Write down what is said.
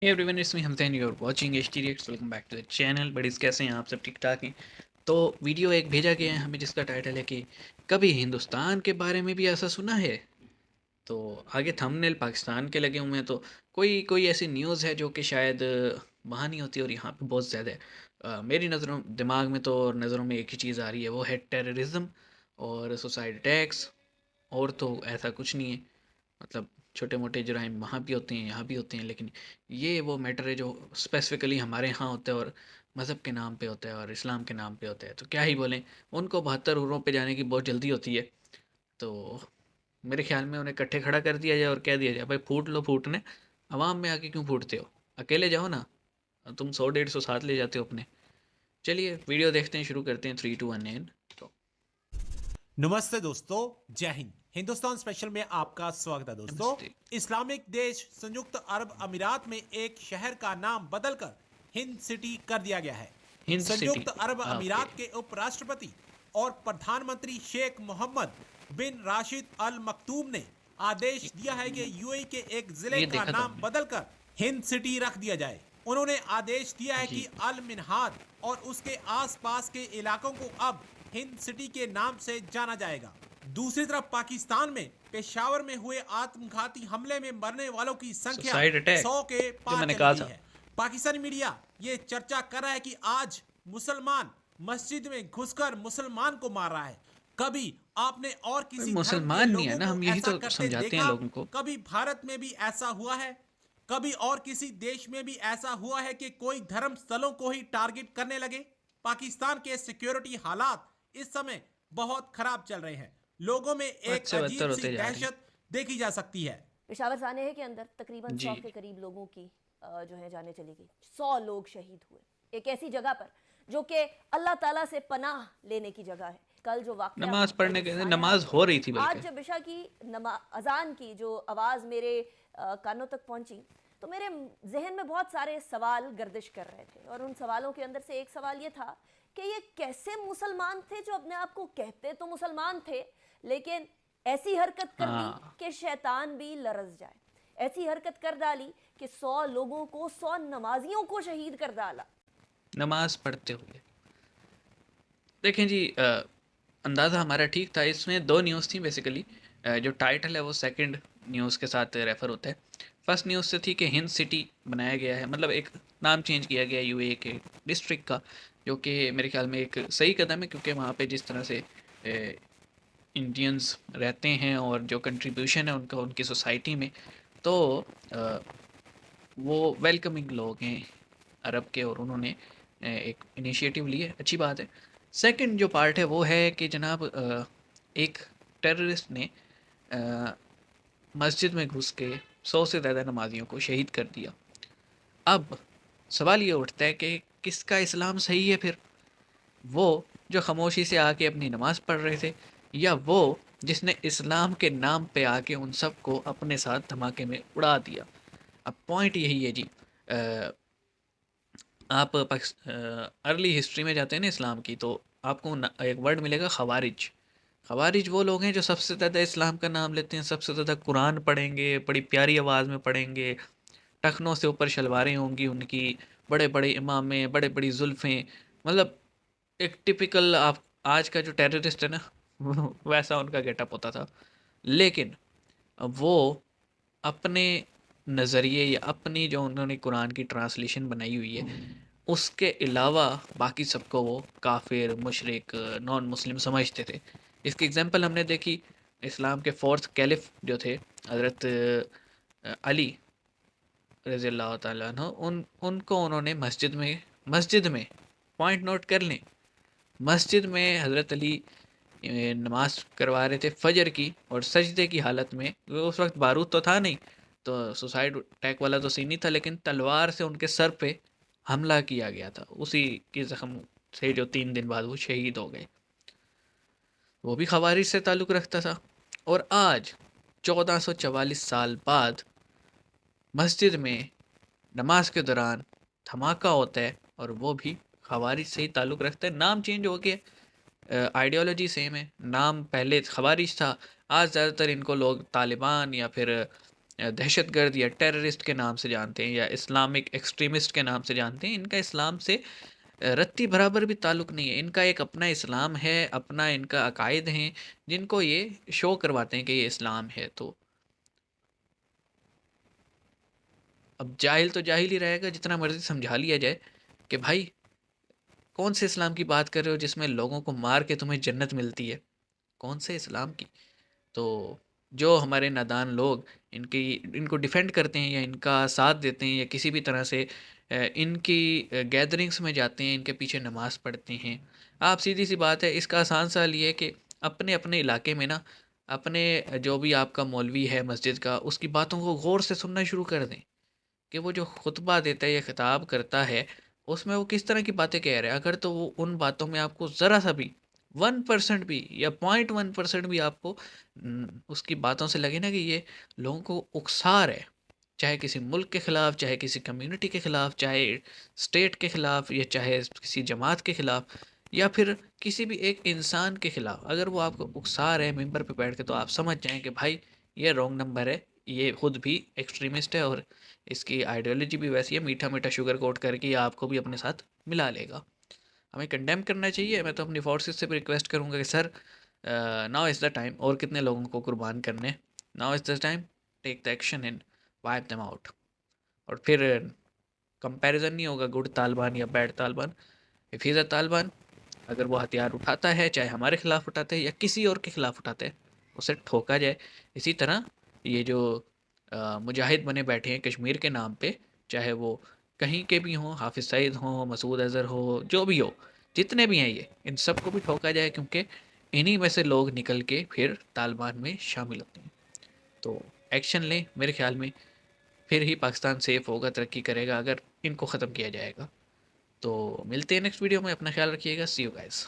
Hey everyone, it's me Hamza and you're watching HT Reacts. Welcome back to the channel. बड़ीज़ कैसे हैं आप सब? ठीक ठाक हैं? तो वीडियो एक भेजा गया है हमें जिसका टाइटल है कि कभी हिंदुस्तान के बारे में भी ऐसा सुना है। तो आगे थंबनेल पाकिस्तान के लगे हुए हैं, तो कोई कोई ऐसी न्यूज़ है जो कि शायद वहाँ नहीं होती और यहाँ पे बहुत ज़्यादा है। मेरी नज़रों दिमाग में तो और नज़रों में एक ही चीज़ आ रही है, वो है टेररिज्म और सुसाइड अटैक्स। और तो ऐसा कुछ नहीं है। मतलब छोटे-मोटे जुराइम वहाँ भी होते हैं, यहाँ भी होते हैं, लेकिन ये वो मैटर है जो स्पेसिफ़िकली हमारे यहाँ होता है और मज़हब के नाम पे होता है और इस्लाम के नाम पे होता है। तो क्या ही बोलें, उनको 72 हुर्रों पे जाने की बहुत जल्दी होती है। तो मेरे ख़्याल में उन्हें इकट्ठे खड़ा कर दिया जाए और कह दिया जाए, भाई फूट लो फूटने, अवाम में आके क्यों फूटते हो? अकेले जाओ ना, तुम 100 150 साथ ले जाते हो अपने। चलिए वीडियो देखते हैं, शुरू करते हैं 3, 2, 1 एंड गो। नमस्ते दोस्तों, जय हिंद। हिंदुस्तान स्पेशल में आपका स्वागत है दोस्तों। नमस्ते। इस्लामिक देश संयुक्त अरब अमीरात में एक शहर का नाम बदलकर हिंद सिटी कर दिया गया है। हिंद सिटी। संयुक्त अरब ओके। अमीरात के उपराष्ट्रपति और प्रधानमंत्री शेख मोहम्मद बिन राशिद अल मकतूम ने आदेश दिया है कि यूएई के एक जिले ये का देखा था नाम हमने। बदलकर हिंद सिटी रख दिया जाए। उन्होंने आदेश दिया है कि जी। अल मिनहाद और उसके आसपास के इलाकों को अब हिंद सिटी के नाम से जाना जाएगा। दूसरी तरफ पाकिस्तान में पेशावर में हुए आत्मघाती हमले में मरने वालों की संख्या सुसाइड अटैक 100 के जो पार मैंने चली कहा गई था। है। पाकिस्तानी मीडिया ये चर्चा कर रहा है कि आज मुसलमान मस्जिद में घुसकर मुसलमान को मार रहा है। कभी आपने और कोई किसी धर्म के मुसलमान नहीं है लोगों ना, को हम यही ऐसा तो करते समझाते हैं देखा? लोगों को। कभी भारत में भी ऐसा हुआ है? कभी और किसी देश में भी ऐसा हुआ है कि कोई धर्म स्थलों को ही टारगेट करने लगे? पाकिस्तान के सिक्योरिटी हालात इस समय बहुत खराब चल रहे हैं। लोगों में हद एक से अजीब बदतर सी होते जा रही हैं। दहशत देखी जा सकती है। पेशावर सानेह के अंदर तकरीबन जी। 100 के करीब लोगों की जो है जाने चली गई। 100 लोग शहीद हुए एक ऐसी जगह पर जो कि अल्लाह ताला से पनाह लेने की जगह है। कल जो वाक़या नमाज वहाँ पर पढ़ने जो के सानहा नमाज में हो रही थी आज बल्कि। जब इशा की अजान की जो आवाज़ मेरे कानों तक पहुंची, तो मेरे जहन में बहुत सारे सवाल गर्दिश कर रहे थे और उन सवालों के अंदर से एक सवाल ये था कि ये कैसे मुसलमान थे जो अपने आप को कहते तो मुसलमान थे, लेकिन ऐसी हरकत कर दी हाँ। कि शैतान भी लरज जाए। ऐसी हरकत कर डाली कि 100 लोगों को, 100 नमाजियों को शहीद कर डाला। नमाज पढ़ते हुए। देखें जी, अंदाज़ा हमारा ठीक था। इसमें दो न्यूज़ थी बेसिकली। जो टाइटल है वो सेकंड न्यूज़ के साथ रेफ़र होता है। फर्स्ट न्यूज़ से थी कि हिंद सिटी बनाया गया है, मतलब एक नाम चेंज किया गया है यूएई के डिस्ट्रिक्ट का, जो कि मेरे ख्याल में एक सही कदम है, क्योंकि वहाँ पे जिस तरह से इंडियंस रहते हैं और जो कंट्रीब्यूशन है उनका उनकी सोसाइटी में, तो अ, वो वेलकमिंग लोग हैं अरब के, और उन्होंने एक इनिशिएटिव ली है, अच्छी बात है। सेकंड जो पार्ट है वो है कि जनाब एक टेररिस्ट ने अ, मस्जिद में घुस के 100 से ज़्यादा नमाजियों को शहीद कर दिया। अब सवाल ये उठता है कि किसका इस्लाम सही है फिर? वो जो खामोशी से आके अपनी नमाज़ पढ़ रहे थे, या वो जिसने इस्लाम के नाम पे आके उन सबको अपने साथ धमाके में उड़ा दिया? अब पॉइंट यही है जी। आप अर्ली हिस्ट्री में जाते हैं ना इस्लाम की, तो आपको एक वर्ड मिलेगा खवारिज। खवारिज वो लोग हैं जो सबसे ज़्यादा इस्लाम का नाम लेते हैं, सबसे ज़्यादा कुरान पढ़ेंगे, बड़ी प्यारी आवाज़ में पढ़ेंगे, टखनों से ऊपर शलवारें होंगी उनकी, बड़े बड़े इमामें, बड़े बड़ी जुल्फ़ें, मतलब एक टिपिकल आप आज का जो टेररिस्ट है ना वैसा उनका गेटअप होता था। लेकिन वो अपने नज़रिए या अपनी जो उन्होंने कुरान की ट्रांसलेशन बनाई हुई है, उसके अलावा बाकी सबको वो काफ़िर, मुशरिक, नॉन मुस्लिम समझते थे। इसकी एग्ज़ाम्पल हमने देखी, इस्लाम के फोर्थ कैलिफ जो थे हज़रत अली रज़ी अल्लाह ताला अन्हु, उनको उन्होंने मस्जिद में पॉइंट नोट कर लें, मस्जिद में हज़रत अली नमाज करवा रहे थे फजर की, और सजदे की हालत में, उस वक्त बारूद तो था नहीं, तो सुसाइड अटैक वाला तो सीन नहीं था, लेकिन तलवार से उनके सर पे हमला किया गया था, उसी के जख्म से जो 3 दिन बाद वो शहीद हो गए। वो भी खवारिज से ताल्लुक़ रखता था। और आज 1444 साल बाद मस्जिद में नमाज के दौरान धमाका होता है, और वो भी खवारिज से ही ताल्लुक़ रखता है। नाम चेंज हो गया, आइडियोलॉजी सेम है, नाम पहले खवारिज था, आज ज़्यादातर इनको लोग तालिबान या फिर दहशतगर्द या टेररिस्ट के नाम से जानते हैं या इस्लामिक एक्सट्रीमिस्ट के नाम से जानते हैं, इनका इस्लाम से रत्ती बराबर भी ताल्लुक़ नहीं है। इनका एक अपना इस्लाम है, अपना इनका अकायद हैं, जिनको ये शो करवाते हैं कि ये इस्लाम है। तो अब जाहिल तो जाहिल ही रहेगा, जितना मर्ज़ी समझा लिया जाए कि भाई कौन से इस्लाम की बात कर रहे हो जिसमें लोगों को मार के तुम्हें जन्नत मिलती है? कौन से इस्लाम की? तो जो हमारे नादान लोग इनकी इनको डिफेंड करते हैं या इनका साथ देते हैं या किसी भी तरह से इनकी गैदरिंग्स में जाते हैं, इनके पीछे नमाज़ पढ़ते हैं, आप सीधी सी बात है, इसका आसान सा हल ये है कि अपने अपने इलाके में ना अपने जो भी आपका मौलवी है मस्जिद का, उसकी बातों को गौर से सुनना शुरू कर दें कि वो जो खुतबा देता है या खिताब करता है, उसमें वो किस तरह की बातें कह रहा है। अगर तो वो उन बातों में आपको ज़रा सा भी 1% भी या 0.1% भी आपको उसकी बातों से लगे ना कि ये लोगों को उकसा रहा है, चाहे किसी मुल्क के ख़िलाफ़, चाहे किसी कम्युनिटी के ख़िलाफ़, चाहे स्टेट के ख़िलाफ़ या चाहे किसी जमात के ख़िलाफ़ या फिर किसी भी एक इंसान के ख़िलाफ़, अगर वो आपको उकसा रहे हैं मिंबर पे बैठ के, तो आप समझ जाएँ कि भाई ये रॉन्ग नंबर है, ये खुद भी एक्सट्रीमिस्ट है और इसकी आइडियोलॉजी भी वैसी है, मीठा-मीठा शुगर कोट करके ये आपको भी अपने साथ मिला लेगा। हमें कंडेम करना चाहिए। मैं तो अपनी फोर्सेस से भी रिक्वेस्ट करूँगा कि sir now is the time, और कितने लोगों को कुर्बान करने, now is the time, take the action and wipe them out. और फिर कंपैरिजन नहीं होगा गुड तालिबान या bad Taliban. If he is a Taliban, अगर वो हथियार उठाता है, चाहे हमारे खिलाफ उठाते हैं या किसी और के खिलाफ उठाते हैं, उसे ठोका जाए। इसी तरह ये जो मुजाहिद बने बैठे हैं कश्मीर के नाम पे, चाहे वो कहीं के भी हों, हाफिज़ सईद हों, मसूद अज़हर हो, जो भी हो, जितने भी हैं ये, इन सबको भी ठोका जाए, क्योंकि इन्हीं में से लोग निकल के फिर तालिबान में शामिल होते हैं। तो एक्शन लें मेरे ख़्याल में, फिर ही पाकिस्तान सेफ़ होगा, तरक्की करेगा, अगर इनको ख़त्म किया जाएगा। तो मिलते हैं नेक्स्ट वीडियो में, अपना ख़्याल रखिएगा। सी यू गाइस।